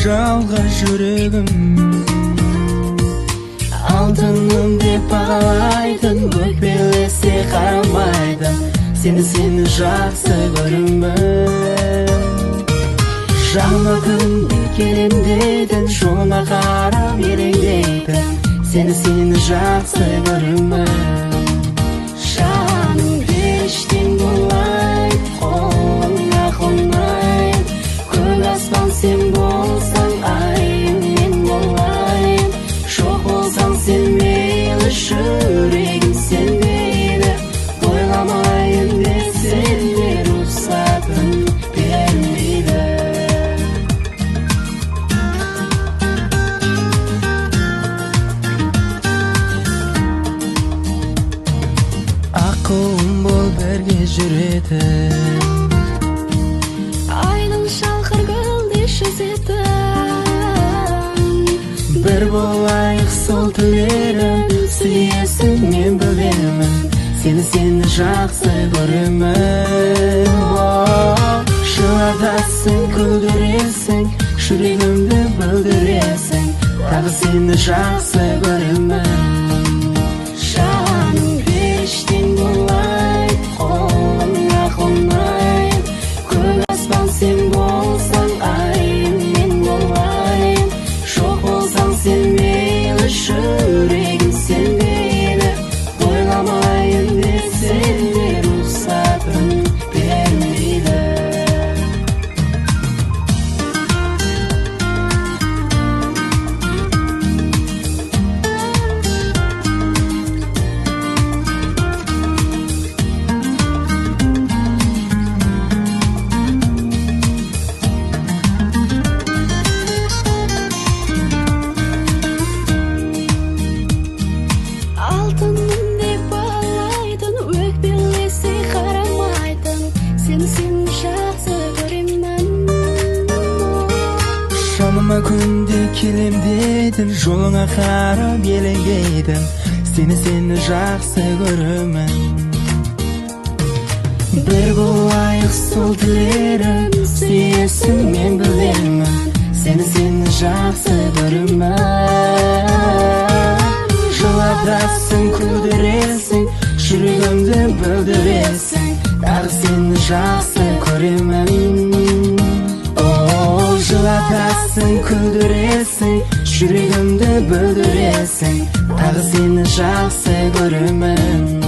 Жалғыз жүрегім алтыным деп бағалайтын, өкпелесе қарамайтын, сені жақсы көремін. Жаңа күнде келем дейтін, жолыңа қарап елеңдейтін, сені жақсы көремін. Жаным ештен болмайды, қолыңа қонайын, көк аспан сен болсаң, айым мен болайын. Жоқ болсаң сен мейлі, жүрегім сенбейді, ойламайын десем де рұқсатын бермейді. Ақылым бол бірге жүретін, айның шалқыр гүлдей жүзетін. Бір болайық сол тілерім, сүйесің мен білемін, сені жақсы көремін. Жылатасың, күлдіресің, жүрегімді білдіресің, тағы сені жақсы көремін. Жаным ештен болмайды, қолыңа қонайын, көк аспан сен болсаң, айым мен болайын. Жоқ болсаң сен мейлі, жүрегім сенбейді, ойламайын десем де рұқсатын бермейді. Алтыным деп бағалайтын, өкпелесе қарамайтын, сені жақсы көремін. Жаныма күнде келем дейтін, жолыңа қарап елеңдейтін, сені жақсы көремін. Бір болайық сол тілерім, сүйесің мен білемін, сені жақсы көремін. Жылатасың, күлдіресің, жүрегімді білдіресің, тағы сені жақсы көремін. Жылатасың, күлдіресің, жүрегімді білдіресің, тағы сені жақсы көремін.